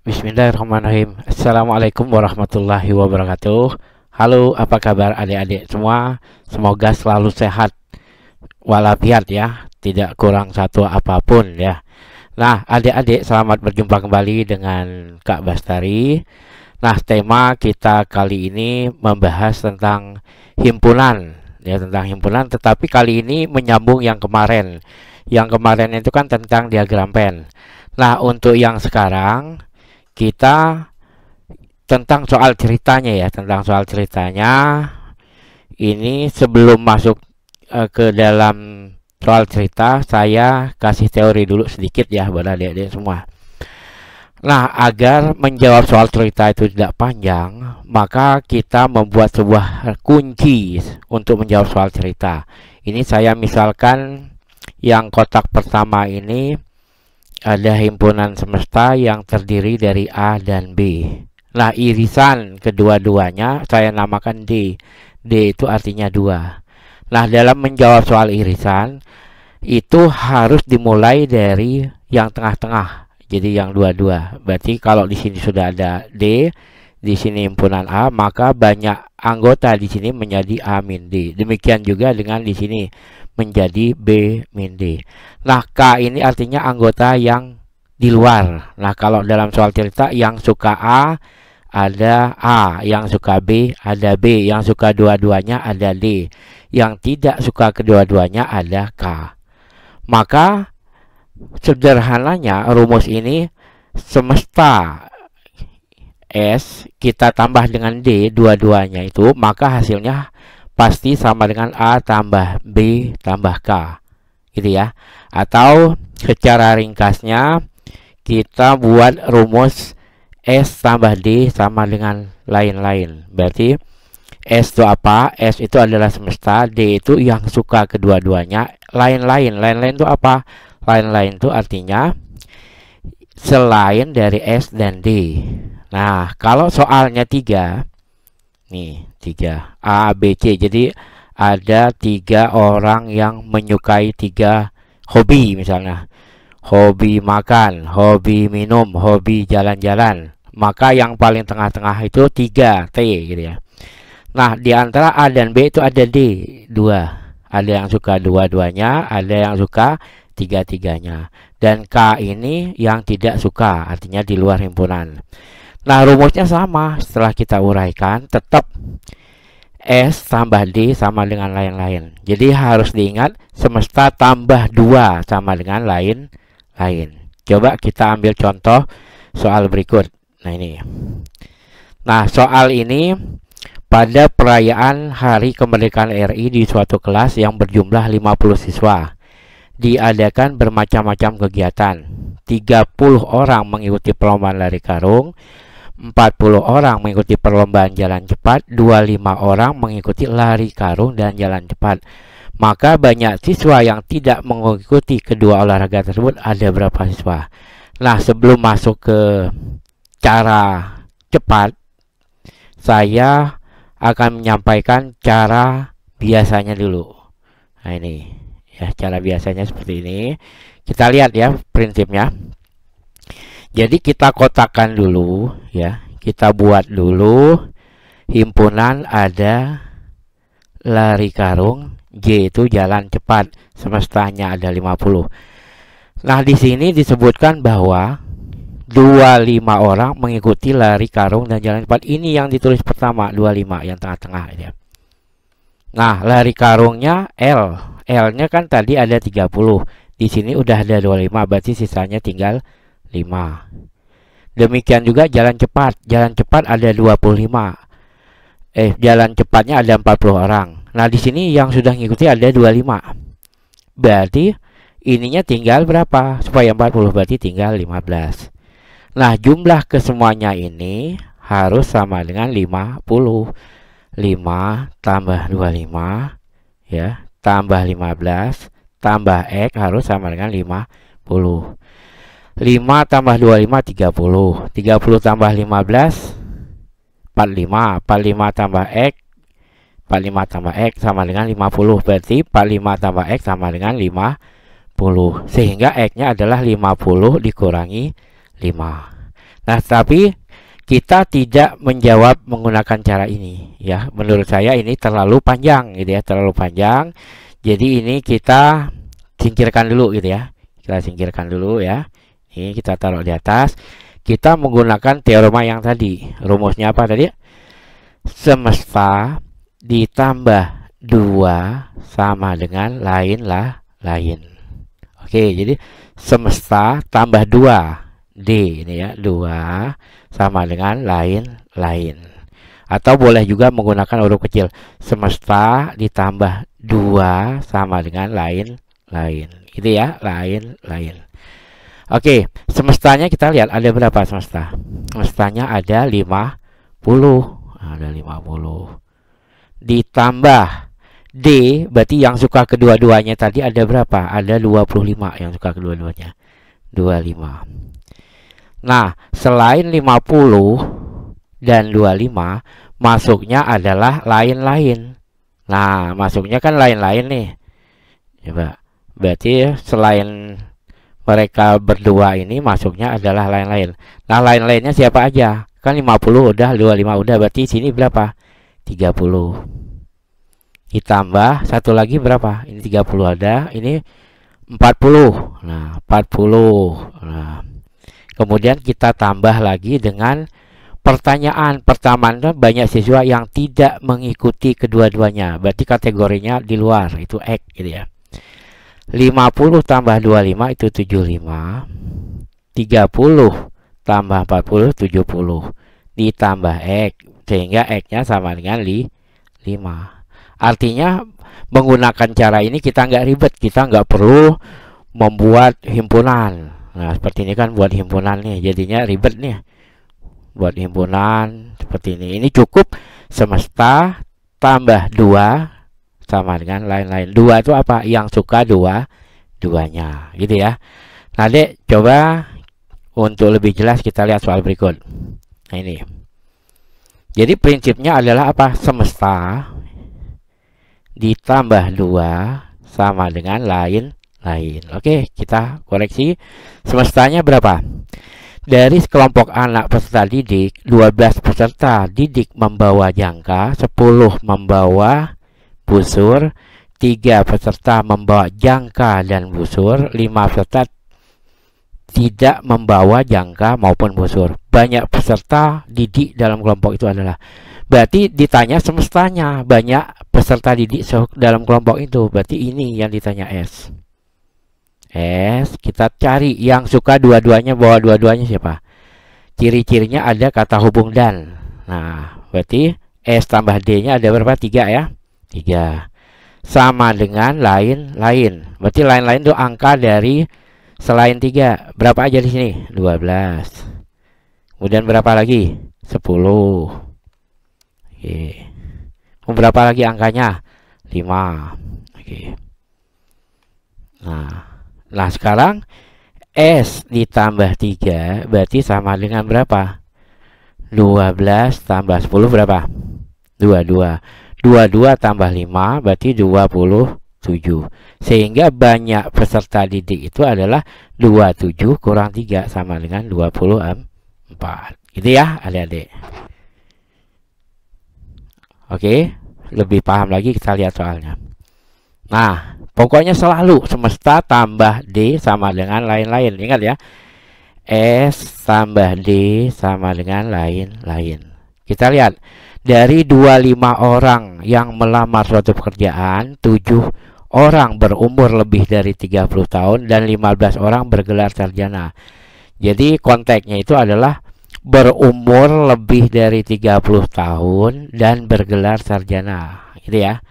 Bismillahirrahmanirrahim. Assalamualaikum warahmatullahi wabarakatuh. Halo, apa kabar adik-adik semua? Semoga selalu sehat walafiat ya, tidak kurang satu apapun ya. Nah, adik-adik selamat berjumpa kembali dengan Kak Bastari. Nah, tema kita kali ini membahas tentang himpunan ya, tentang himpunan, tetapi kali ini menyambung yang kemarin. Yang kemarin itu kan tentang diagram pen. Nah, untuk yang sekarang kita tentang soal ceritanya ya, tentang soal ceritanya. Ini sebelum masuk ke dalam soal cerita, saya kasih teori dulu sedikit ya buat adik-adik semua. Nah, agar menjawab soal cerita itu tidak panjang, maka kita membuat sebuah kunci untuk menjawab soal cerita. Ini saya misalkan yang kotak pertama ini ada himpunan semesta yang terdiri dari A dan B. Nah, irisan kedua-duanya saya namakan D. D itu artinya 2. Nah, dalam menjawab soal irisan itu harus dimulai dari yang tengah-tengah. Jadi yang 22. Berarti kalau di sini sudah ada D, di sini himpunan A, maka banyak anggota di sini menjadi A min D. Demikian juga dengan di sini menjadi B min D. Nah, K ini artinya anggota yang di luar. Nah, kalau dalam soal cerita yang suka A ada A, yang suka B ada B, yang suka dua-duanya ada D, yang tidak suka kedua-duanya ada K. Maka sederhananya rumus ini semesta S kita tambah dengan D dua-duanya itu, maka hasilnya pasti sama dengan A tambah B tambah K, gitu ya. Atau secara ringkasnya kita buat rumus S tambah D sama dengan lain-lain. Berarti S itu apa? S itu adalah semesta, D itu yang suka kedua-duanya, lain-lain. Lain-lain itu apa? Lain-lain itu artinya selain dari S dan D. Nah, kalau soalnya 3 nih, 3 A, B, C. Jadi ada 3 orang yang menyukai 3 hobi misalnya. Hobi makan, hobi minum, hobi jalan-jalan. Maka yang paling tengah-tengah itu 3 T gitu ya. Nah, di antara A dan B itu ada D 2. Ada yang suka dua-duanya, ada yang suka tiga-tiganya. Dan K ini yang tidak suka, artinya di luar himpunan. Nah, rumusnya sama. Setelah kita uraikan, tetap S tambah D sama dengan lain-lain. Jadi harus diingat semesta tambah 2 sama dengan lain-lain. Coba kita ambil contoh soal berikut. Nah, ini. Nah, soal ini pada perayaan Hari Kemerdekaan RI di suatu kelas yang berjumlah 50 siswa. Diadakan bermacam-macam kegiatan. 30 orang mengikuti perlombaan lari karung, 40 orang mengikuti perlombaan jalan cepat, 25 orang mengikuti lari karung dan jalan cepat. Maka banyak siswa yang tidak mengikuti kedua olahraga tersebut. Ada berapa siswa? Nah, sebelum masuk ke cara cepat, saya akan menyampaikan cara biasanya dulu. Nah, ini ya, cara biasanya seperti ini. Kita lihat ya prinsipnya. Jadi kita kotakkan dulu ya. Kita buat dulu himpunan ada lari karung, J itu jalan cepat, semestanya ada 50. Nah, di sini disebutkan bahwa 25 orang mengikuti lari karung dan jalan cepat. Ini yang ditulis pertama, 25 yang tengah-tengah ya. Nah, lari karungnya L. L-nya kan tadi ada 30. Di sini udah ada 25, berarti sisanya tinggal 5. Demikian juga jalan cepat. Jalan cepat ada 25. Jalan cepatnya ada 40 orang. Nah, di sini yang sudah ngikuti ada 25. Berarti ininya tinggal berapa? Supaya 40 berarti tinggal 15. Nah, jumlah kesemuanya ini harus sama dengan 50. 5 tambah 25 ya, tambah 15 tambah X harus sama dengan 50. 5 tambah 25 30. 30 tambah 15 45. 45 tambah X 45 tambah X sama dengan 50. Berarti 45 tambah X sama dengan 50. Sehingga X-nya adalah 50 dikurangi 5. Nah, tapi kita tidak menjawab menggunakan cara ini ya. Menurut saya ini terlalu panjang gitu ya, terlalu panjang. Jadi ini kita singkirkan dulu gitu ya. Kita singkirkan dulu ya. Ini kita taruh di atas. Kita menggunakan teorema yang tadi. Rumusnya apa tadi? Semesta ditambah 2 sama dengan lain lah lain. Oke, jadi semesta tambah 2 D ini ya, 2 sama dengan lain. Atau boleh juga menggunakan huruf kecil. Semesta ditambah 2 sama dengan lain. Gitu ya, lain. Oke, semestanya kita lihat ada berapa semesta? Semestanya ada 50. Ada 50. Ditambah D, berarti yang suka kedua-duanya tadi ada berapa? Ada 25 yang suka kedua-duanya. 25. Nah, selain 50 dan 25, masuknya adalah lain-lain. Nah, masuknya kan lain-lain nih. Coba. Berarti selain mereka berdua ini masuknya adalah lain-lain. Nah, lain-lainnya siapa aja? Kan 50 udah, 25 udah. Berarti sini berapa? 30. Ditambah satu lagi berapa? Ini 30 ada, ini 40. Nah, 40. Nah, kemudian kita tambah lagi dengan pertanyaan pertama. Banyak siswa yang tidak mengikuti kedua-duanya. Berarti kategorinya di luar, itu X gitu ya. 50 tambah 25 itu 75. 30 tambah 40 70. Ditambah X, sehingga X-nya sama dengan 5. Artinya menggunakan cara ini kita nggak ribet. Kita nggak perlu membuat himpunan. Nah, seperti ini kan buat himpunan nih, jadinya ribet nih. Buat himpunan seperti ini. Ini cukup semesta tambah 2 sama dengan lain-lain. 2 itu apa? Yang suka duanya gitu ya. Nah, Dek, coba untuk lebih jelas kita lihat soal berikut. Nah, ini. Jadi prinsipnya adalah apa? Semesta ditambah 2 sama dengan lain-lain. Oke, kita koreksi. Semestanya berapa? Dari kelompok anak peserta didik, 12 peserta didik membawa jangka, 10 membawa busur, 3 peserta membawa jangka dan busur, 5 peserta tidak membawa jangka maupun busur. Banyak peserta didik dalam kelompok itu adalah, berarti ditanya semestanya. Banyak peserta didik dalam kelompok itu, berarti ini yang ditanya S. Kita cari yang suka dua-duanya, bawa dua-duanya siapa? Ciri-cirinya ada kata hubung dan. Nah, berarti S tambah D-nya ada berapa? 3 ya. 3 sama dengan lain-lain. Berarti lain-lain itu angka dari selain 3. Berapa aja di sini? 12. Kemudian berapa lagi? 10. Oke. Berapa lagi angkanya? 5. Oke. Nah, sekarang S ditambah 3 berarti sama dengan berapa? 12 tambah 10 berapa? 22. 22 tambah 5 berarti 27. Sehingga banyak peserta didik itu adalah 27 kurang 3 sama dengan 24. Gitu ya adik-adik. Oke, lebih paham lagi kita lihat soalnya. Nah, pokoknya selalu semesta tambah D sama dengan lain-lain. Ingat ya, S tambah D sama dengan lain-lain. Kita lihat, dari 25 orang yang melamar suatu pekerjaan, 7 orang berumur lebih dari 30 tahun dan 15 orang bergelar sarjana. Jadi konteksnya itu adalah berumur lebih dari 30 tahun dan bergelar sarjana, gitu ya.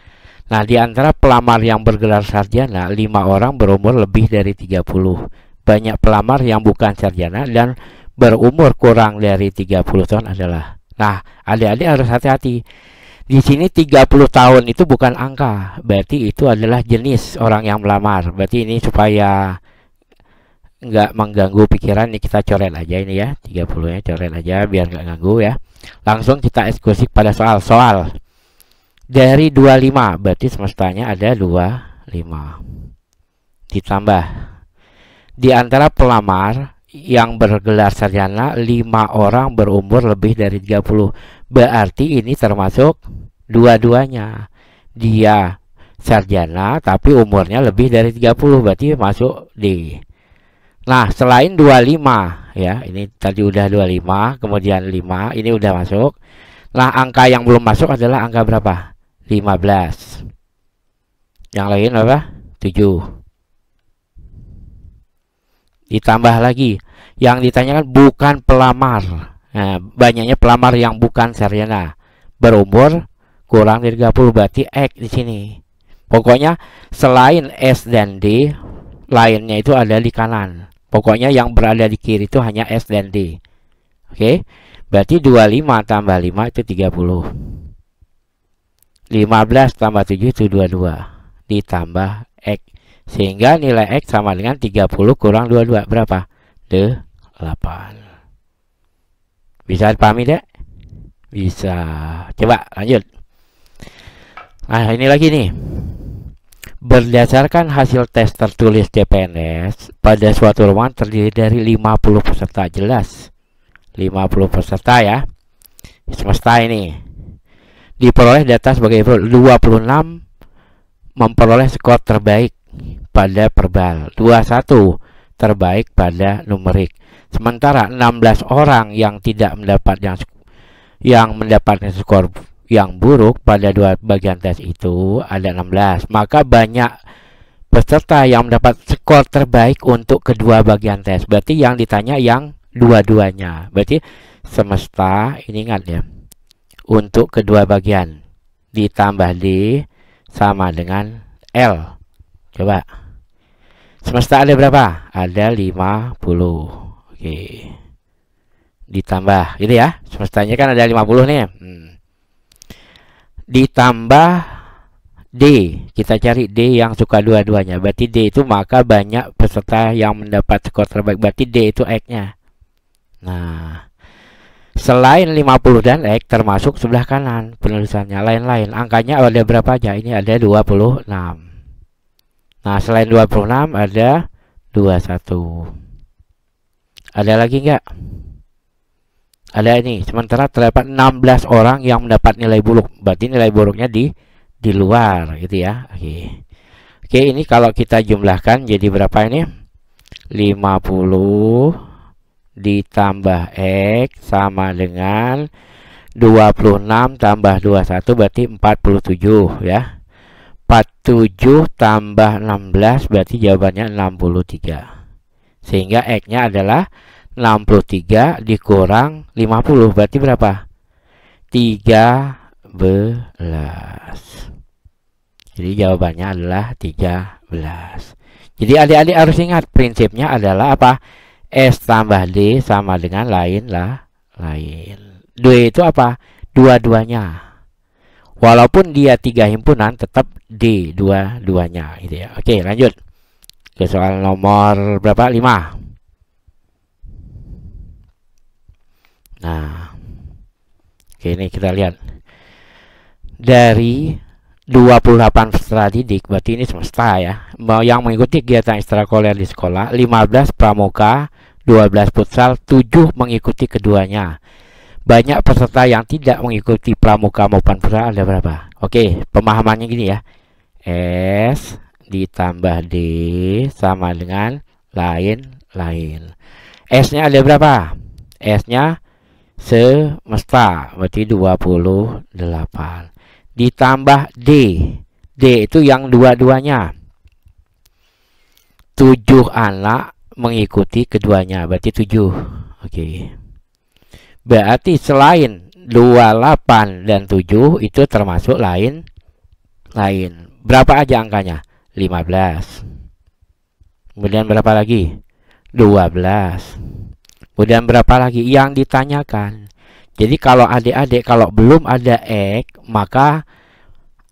Nah, di antara pelamar yang bergelar sarjana, 5 orang berumur lebih dari 30. Banyak pelamar yang bukan sarjana dan berumur kurang dari 30 tahun adalah. Nah, adik-adik harus hati-hati. Di sini 30 tahun itu bukan angka, berarti itu adalah jenis orang yang melamar. Berarti ini supaya nggak mengganggu pikiran, nih kita coret aja ini ya, 30-nya coret aja biar nggak ganggu ya. Langsung kita eksekusi pada soal. Dari 25 berarti semestanya ada 25. Ditambah di antara pelamar yang bergelar sarjana 5 orang berumur lebih dari 30. Berarti ini termasuk dua-duanya. Dia sarjana tapi umurnya lebih dari 30, berarti masuk D. Nah, selain 25 ya, ini tadi udah 25, kemudian 5, ini udah masuk. Nah, angka yang belum masuk adalah angka berapa? 15. Yang lain apa? 7. Ditambah lagi, yang ditanyakan bukan pelamar. Nah, banyaknya pelamar yang bukan sarjana, berumur kurang dari 30, berarti X di sini. Pokoknya selain S dan D, lainnya itu ada di kanan. Pokoknya yang berada di kiri itu hanya S dan D. Oke, berarti 25 tambah 5 itu 30. 15 tambah 7 itu 22. Ditambah X. Sehingga nilai X sama dengan 30 kurang 22. Berapa? 8. Bisa dipahami dek? Bisa. Coba lanjut. Nah, ini lagi nih. Berdasarkan hasil tes tertulis CPNS, pada suatu ruangan terdiri dari 50 peserta. Jelas 50 peserta ya. Semesta ini diperoleh data sebagai 26 memperoleh skor terbaik pada verbal, 21 terbaik pada numerik. Sementara 16 orang yang tidak mendapat yang mendapatkan skor yang buruk pada dua bagian tes itu ada 16. Maka banyak peserta yang mendapat skor terbaik untuk kedua bagian tes. Berarti yang ditanya yang dua-duanya. Berarti semesta, ini ingat ya, untuk kedua bagian ditambah D sama dengan L. Coba. Semesta ada berapa? Ada 50. Oke. Ditambah gitu ya. Semestanya kan ada 50 nih. Ditambah D, kita cari D yang suka dua-duanya. Berarti D itu maka banyak peserta yang mendapat skor terbaik. Berarti D itu X-nya. Nah, selain 50 dan X termasuk sebelah kanan penulisannya. Lain-lain angkanya ada berapa aja? Ini ada 26. Nah, selain 26 ada 21. Ada lagi enggak? Ada ini. Sementara terdapat 16 orang yang mendapat nilai buruk. Berarti nilai buruknya di luar gitu ya. Oke, ini kalau kita jumlahkan jadi berapa ini? 50 ditambah X sama dengan 26 tambah 21 berarti 47 ya. 47 tambah 16 berarti jawabannya 63. Sehingga X-nya adalah 63 dikurang 50 berarti berapa? 13. Jadi jawabannya adalah 13. Jadi adik-adik harus ingat prinsipnya adalah apa? S tambah D sama dengan lain. D itu apa? Dua-duanya. Walaupun dia 3 himpunan tetap D dua-duanya gitu ya. Oke, lanjut ke soal nomor berapa? 5. Nah, oke, ini kita lihat dari 28 peserta didik, berarti ini semesta ya, yang mengikuti kegiatan ekstrakurikuler di sekolah. 15 pramuka, 12 futsal, 7 mengikuti keduanya. Banyak peserta yang tidak mengikuti pramuka maupun futsal ada berapa? Oke, pemahamannya gini ya. S ditambah D sama dengan lain. S-nya ada berapa? S-nya semesta, berarti 28. Ditambah D. D itu yang dua-duanya. 7 anak mengikuti keduanya, berarti 7. Oke. Berarti selain 28 dan 7 itu termasuk lain. Berapa aja angkanya? 15. Kemudian berapa lagi? 12. Kemudian berapa lagi yang ditanyakan? Jadi kalau adik-adik kalau belum ada X, maka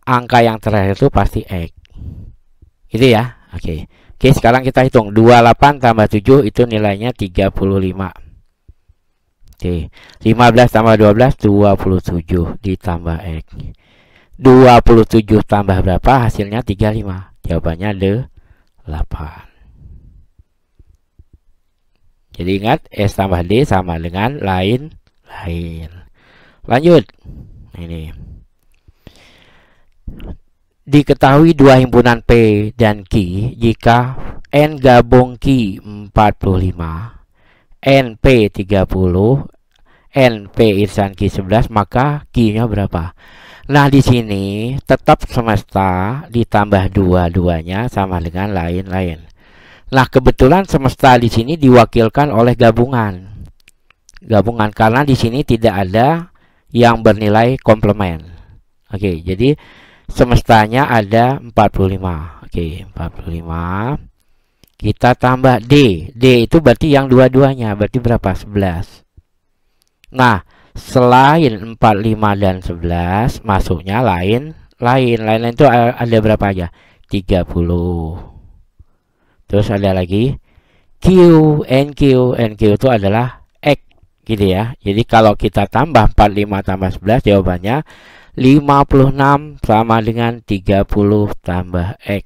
angka yang terakhir itu pasti X. Gitu ya. Oke, sekarang kita hitung 28 tambah 7 itu nilainya 35. Oke, 15 tambah 12 27 ditambah X. 27 tambah berapa? Hasilnya 35. Jawabannya 8. Jadi ingat, S tambah D sama dengan lain-lain. Lanjut. Ini. Diketahui dua himpunan P dan Q jika N gabung Q 45, NP 30, NP irisan Q 11, maka Q-nya berapa? Nah, di sini tetap semesta ditambah dua-duanya sama dengan lain-lain. Nah, kebetulan semesta di sini diwakilkan oleh gabungan. Gabungan karena di sini tidak ada yang bernilai komplement. Oke, jadi semestanya ada 45. Oke, 45. Kita tambah D. D itu berarti yang dua-duanya. Berarti berapa? 11. Nah, selain 45 dan 11, masuknya lain. Lain itu ada berapa aja? 30. Terus ada lagi Q, NQ. NQ itu adalah X gitu ya. Jadi kalau kita tambah 45 tambah 11, jawabannya 56 sama dengan 30 tambah X.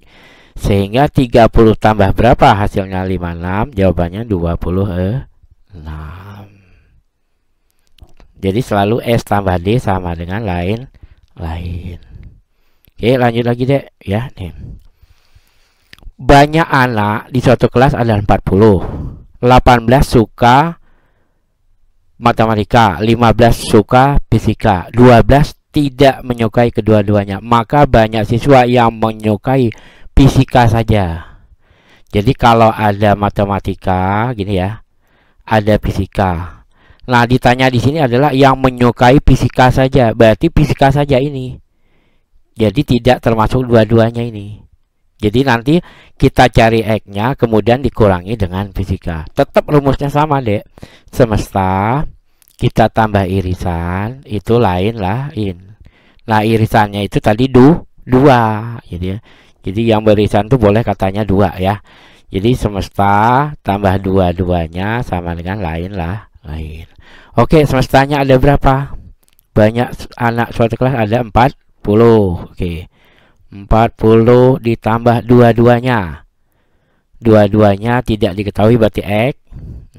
Sehingga 30 tambah berapa hasilnya? 56. Jawabannya 26. Jadi selalu S tambah D sama dengan lain-lain. Oke, lanjut lagi deh ya nih. Banyak anak di suatu kelas ada 40. 18 suka matematika, 15 suka fisika, 12 tidak menyukai kedua-duanya. Maka banyak siswa yang menyukai fisika saja. Jadi kalau ada matematika gini ya, ada fisika. Nah, ditanya di sini adalah yang menyukai fisika saja. Berarti fisika saja ini. Jadi tidak termasuk dua-duanya ini. Jadi nanti kita cari X-nya kemudian dikurangi dengan fisika. Tetap rumusnya sama, Dek. Semesta kita tambah irisan itu lain-lain. Nah, irisannya itu tadi dua. Jadi yang beririsan itu boleh katanya dua ya. Jadi semesta tambah dua-duanya sama dengan lain. Oke, semestanya ada berapa? Banyak anak suatu kelas ada 40. Oke. 40 ditambah dua-duanya. Dua-duanya tidak diketahui berarti X.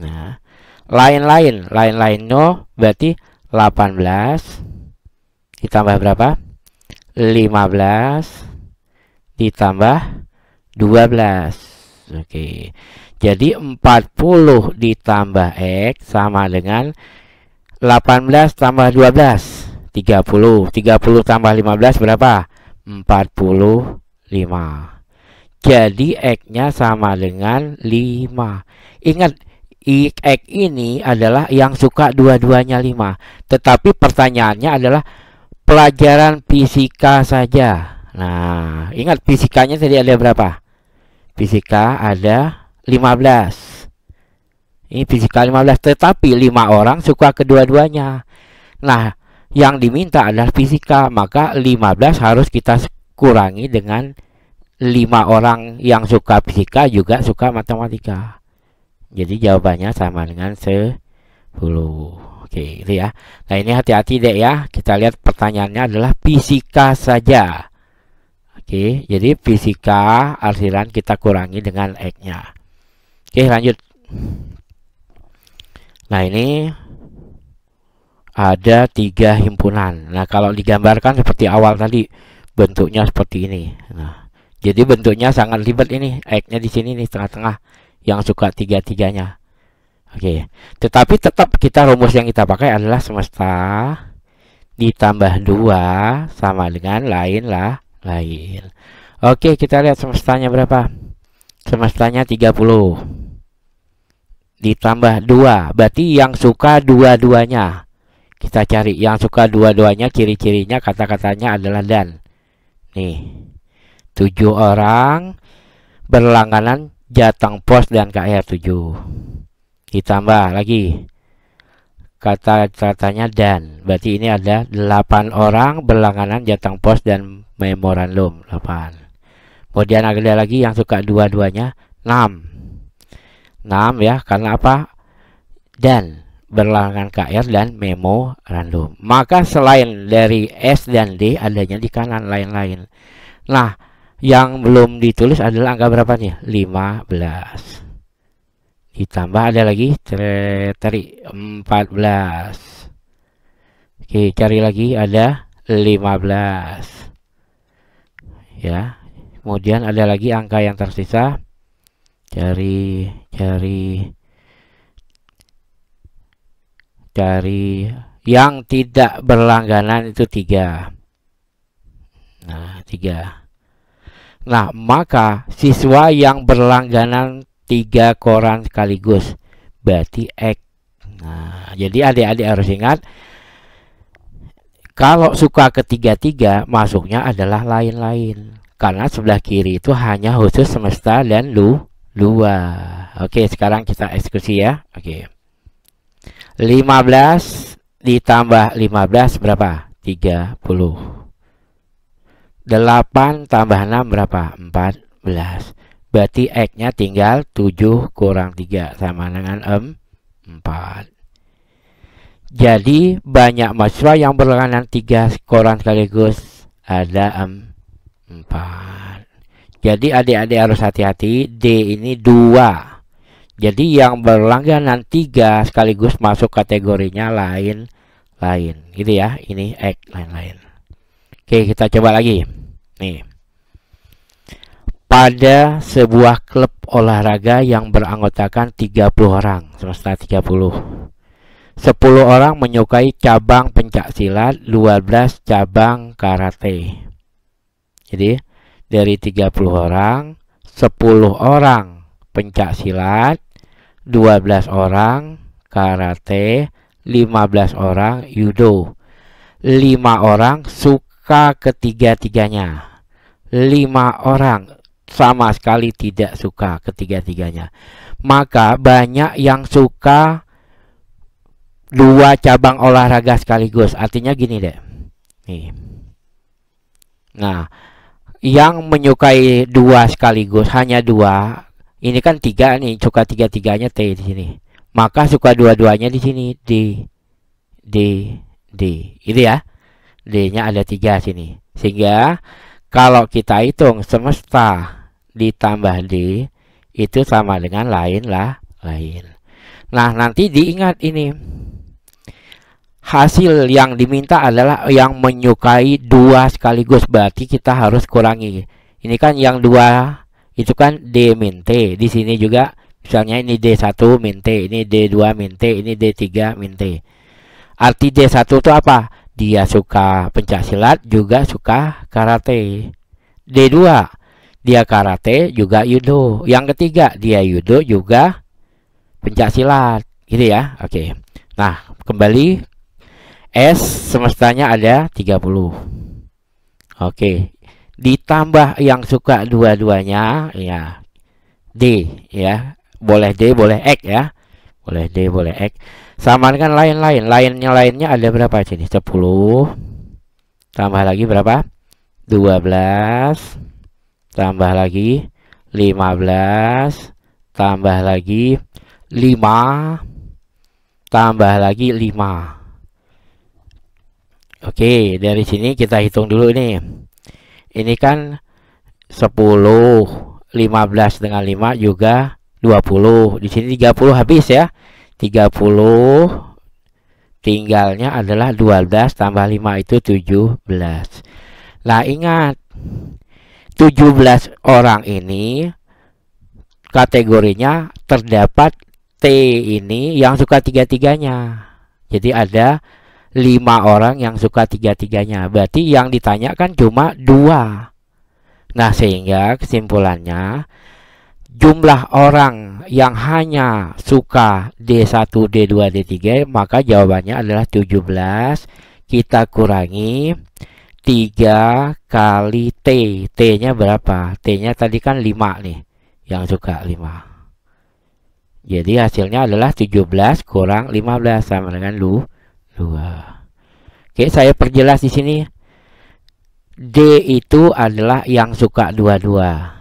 Nah, lain-lain no berarti 18 ditambah berapa? 15 ditambah 12. Oke. Jadi 40 ditambah X sama dengan 18 tambah 12, 30. 30 tambah 15 berapa? 45. Jadi X-nya sama dengan 5. Ingat, X ini adalah yang suka dua-duanya 5. Tetapi pertanyaannya adalah pelajaran fisika saja. Nah, ingat fisikanya tadi ada berapa? Fisika ada 15. Ini fisika 15, tetapi 5 orang suka kedua-duanya. Nah, yang diminta adalah fisika, maka 15 harus kita kurangi dengan 5 orang yang suka fisika juga suka matematika. Jadi jawabannya sama dengan 10. Oke, itu ya. Nah, ini hati-hati deh ya. Kita lihat pertanyaannya adalah fisika saja. Oke, jadi fisika artiran kita kurangi dengan X-nya. Oke, lanjut. Nah, ini ada 3 himpunan. Nah, kalau digambarkan seperti awal tadi, bentuknya seperti ini. Nah, jadi bentuknya sangat ribet ini. X-nya di sini nih tengah-tengah yang suka tiga-tiganya. Oke, tetapi tetap kita rumus yang kita pakai adalah semesta ditambah 2 sama dengan lain. Oke, kita lihat semestanya berapa. Semestanya 30 ditambah 2, berarti yang suka dua-duanya. Kita cari yang suka dua-duanya, ciri-cirinya kata-katanya adalah dan. Nih, 7 orang berlangganan Jateng Pos dan KR 7. Ditambah lagi kata-katanya dan. Berarti ini ada 8 orang berlangganan Jateng Pos dan Memorandum 8. Kemudian ada lagi yang suka dua-duanya 6 ya, karena apa? Dan berlangganan KR dan Memorandum. Maka selain dari S dan D adanya di kanan lain-lain. Nah, yang belum ditulis adalah angka berapa nih? 15. ditambah ada lagi cari 14. Oke, cari lagi ada 15 ya. Kemudian ada lagi angka yang tersisa, cari yang tidak berlangganan itu 3. Nah, 3. Nah, maka siswa yang berlangganan 3 koran sekaligus berarti X. Nah, jadi adik-adik harus ingat, kalau suka ketiga-tiga masuknya adalah lain-lain, karena sebelah kiri itu hanya khusus semesta dan luar. Oke, sekarang kita eksekusi ya. Oke, 15 ditambah 15 berapa? 30. 8 tambah 6 berapa? 14. Berarti X-nya tinggal 7 kurang 3 sama dengan 4. Jadi banyak mahasiswa yang berlangganan 3 koran sekaligus ada 4. Jadi adik-adik harus hati-hati, D ini 2. Jadi yang berlangganan 3 sekaligus masuk kategorinya lain-lain. Gitu ya, ini X lain-lain. Oke, kita coba lagi. Nih. Pada sebuah klub olahraga yang beranggotakan 30 orang, semesta 30. 10 orang menyukai cabang pencaksilat, 12 cabang karate. Jadi, dari 30 orang, 10 orang pencaksilat, 12 orang karate, 15 orang judo. 5 orang suka ketiga-tiganya. 5 orang sama sekali tidak suka ketiga-tiganya. Maka banyak yang suka 2 cabang olahraga sekaligus. Artinya gini deh. Nih. Nah, yang menyukai 2 sekaligus hanya 2. Ini kan 3 nih, suka tiga-tiganya T di sini. Maka suka dua-duanya di sini D. Itu ya. D-nya ada 3 sini. Sehingga kalau kita hitung semesta ditambah D itu sama dengan lain. Nah, nanti diingat ini. Hasil yang diminta adalah yang menyukai 2 sekaligus, berarti kita harus kurangi. Ini kan yang 2 itu kan D min T. Di sini juga misalnya ini D1 min T, ini D2 min T, ini D3 min T. Arti D1 itu apa? Dia suka pencaksilat juga suka karate. D2 dia karate juga judo. Yang ketiga dia judo juga pencaksilat. Gitu ya. Oke. Nah, kembali S semestanya ada 30. Oke. Ditambah yang suka dua-duanya ya D ya. Boleh D, boleh X ya. Boleh D, boleh X. Sama dengan lain-lain. Lainnya ada berapa sini? 10. Tambah lagi berapa? 12. Tambah lagi 15. Tambah lagi 5. Tambah lagi 5. Oke, dari sini kita hitung dulu nih. Ini kan 10, 15 dengan 5 juga 20. Di sini 30 habis ya. 30 tinggalnya adalah 12 tambah 5 itu 17. Nah, ingat 17 orang ini kategorinya terdapat T ini yang suka tiga-tiganya. Jadi ada 5 orang yang suka tiga-tiganya. Berarti yang ditanyakan cuma 2. Nah, sehingga kesimpulannya jumlah orang yang hanya suka D1, D2, D3, maka jawabannya adalah 17. Kita kurangi 3 kali T. T-nya berapa? T-nya tadi kan 5 nih. Yang suka 5. Jadi hasilnya adalah 17 kurang 15 sama dengan 2. Oke, saya perjelas di sini. D itu adalah yang suka dua-dua.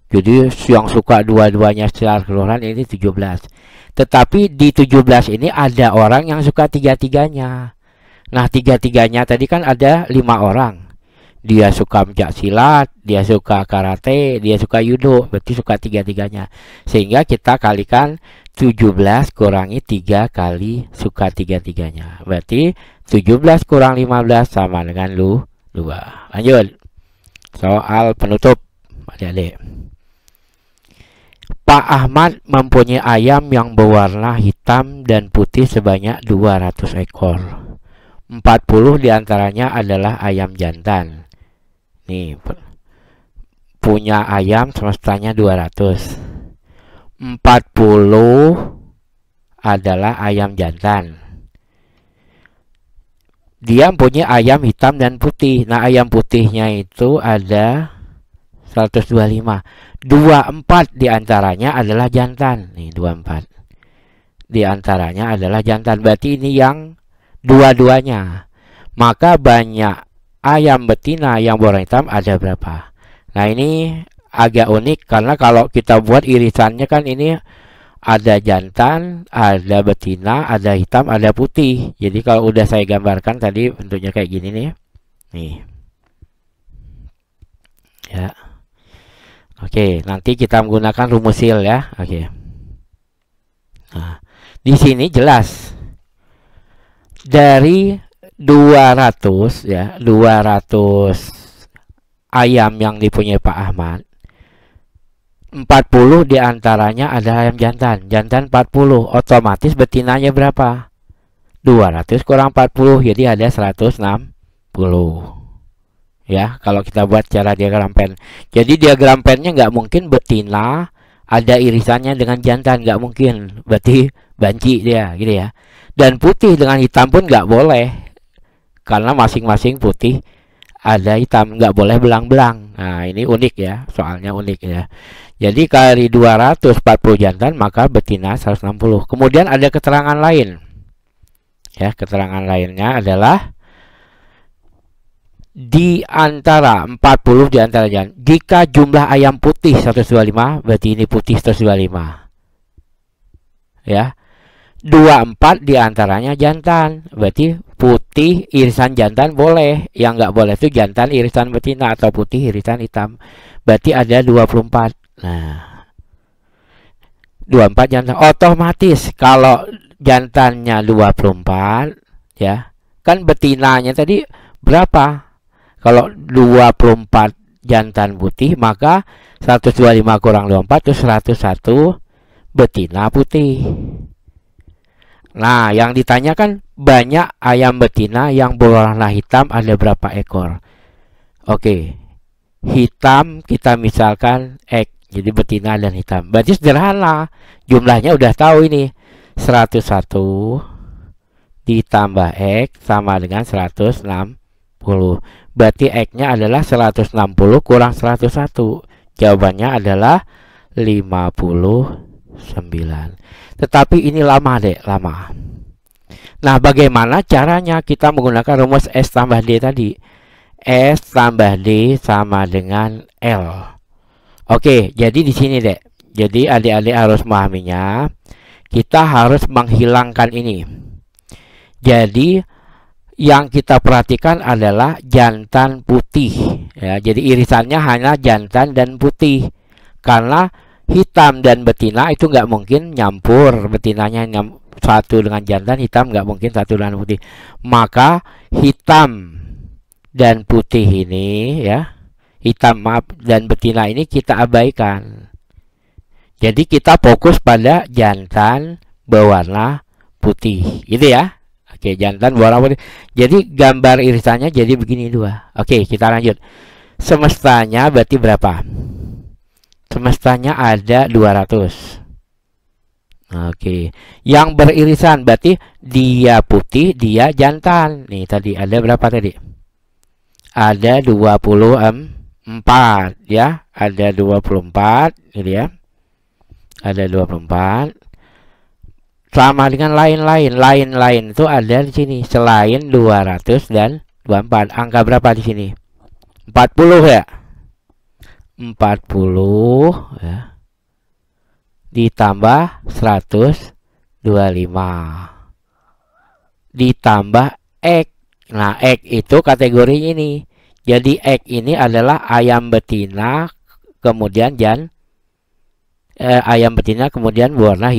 Jadi yang suka dua-duanya secara keseluruhan ini 17. Tetapi di 17 ini ada orang yang suka tiga-tiganya. Nah, tiga-tiganya tadi kan ada 5 orang. Dia suka pencaksilat, dia suka karate, dia suka judo. Berarti suka tiga-tiganya. Sehingga kita kalikan 17 kurangi 3 kali suka 3-3-nya. Berarti 17 kurang 15 sama dengan 2. Lanjut. Soal penutup adik-adik. Pak Ahmad mempunyai ayam yang berwarna hitam dan putih sebanyak 200 ekor. 40 diantaranya adalah ayam jantan. Nih, punya ayam semestanya 200. 40 adalah ayam jantan. Dia punya ayam hitam dan putih. Nah, ayam putihnya itu ada 125. 24 diantaranya adalah jantan. Nih, 24 diantaranya adalah jantan. Berarti ini yang dua-duanya. Maka banyak ayam betina yang berwarna hitam ada berapa? Nah, ini agak unik karena kalau kita buat irisannya kan ini ada jantan, ada betina, ada hitam, ada putih. Jadi kalau udah saya gambarkan tadi bentuknya kayak gini nih. Nih. Ya. Oke, nanti kita menggunakan rumus SIL ya. Oke. Nah, di sini jelas dari 200 ya, 200 ayam yang dipunyai Pak Ahmad, 40 diantaranya ada ayam jantan. Jantan 40, otomatis betinanya berapa? 200 kurang 40, jadi ada 160. Ya, kalau kita buat cara diagram pen. Jadi diagram pennya nggak mungkin betina ada irisannya dengan jantan, nggak mungkin. Berarti banci dia, gitu ya. Dan putih dengan hitam pun nggak boleh, karena masing-masing putih ada hitam, nggak boleh belang-belang. Nah, ini unik ya, soalnya unik ya. Jadi kali 240 jantan maka betina 160. Kemudian ada keterangan lain. Ya, keterangan lainnya adalah di antara 40 di antara jantan. Jika jumlah ayam putih 125, berarti ini putih 125. Ya. 24 di antaranya jantan. Berarti putih irisan jantan boleh. Yang nggak boleh itu jantan irisan betina atau putih irisan hitam. Berarti ada 24. Nah, 24 jantan. Otomatis kalau jantannya 24 ya, kan betinanya tadi berapa? Kalau 24 jantan putih, maka 125 kurang 24 itu 101 betina putih. Nah, yang ditanyakan banyak ayam betina yang berwarna hitam ada berapa ekor? Oke, hitam kita misalkan X, jadi betina dan hitam. Berarti sederhana, jumlahnya udah tahu ini. 101 ditambah X sama dengan 160. Berarti X-nya adalah 160 kurang 101. Jawabannya adalah 59. Tetapi ini lama deh, lama. Nah, bagaimana caranya kita menggunakan rumus S tambah D tadi? S tambah D sama dengan L. Oke, jadi di sini deh. Jadi adik-adik harus memahaminya. Kita harus menghilangkan ini. Jadi yang kita perhatikan adalah jantan putih ya. Jadi irisannya hanya jantan dan putih. Karena hitam dan betina itu nggak mungkin nyampur. Betinanya satu dengan jantan, hitam nggak mungkin satu dengan putih. Maka hitam dan putih ini ya, hitam maaf dan betina ini kita abaikan. Jadi kita fokus pada jantan berwarna putih, gitu ya. Oke, jantan berwarna putih. Jadi gambar irisannya jadi begini dua. Oke, kita lanjut. Semestanya berarti berapa? Semestanya ada 200. Oke, yang beririsan berarti dia putih, dia jantan. Nih tadi ada berapa tadi? Ada 24 ya, ada 24 gitu ya. Ada 24 sama dengan lain-lain itu ada di sini selain 200 dan 24. Angka berapa di sini? 40 ya. 40 ya. Ditambah 125. Ditambah X. Nah, X itu kategori ini. Jadi X ini adalah ayam betina kemudian ayam betina kemudian berwarna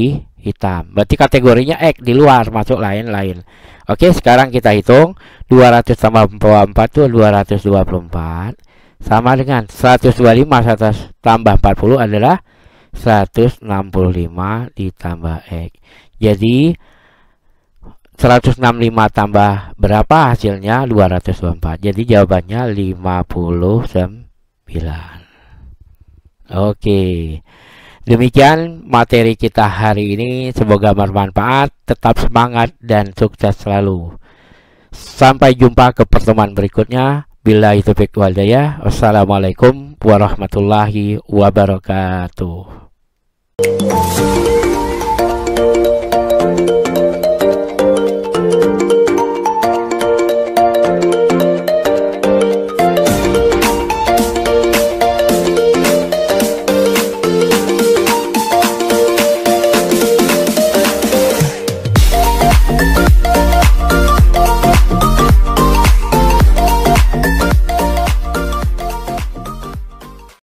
hitam. Berarti kategorinya X, di luar, masuk lain-lain. Oke, sekarang kita hitung 200 tambah 4 itu 224, sama dengan 125 tambah 40 adalah 165 ditambah X. Jadi 165 tambah berapa hasilnya? 224. Jadi jawabannya 59. Oke, demikian materi kita hari ini. Semoga bermanfaat. Tetap semangat dan sukses selalu. Sampai jumpa ke pertemuan berikutnya. Billahi taufiq wal hidayah. Wassalamualaikum warahmatullahi wabarakatuh.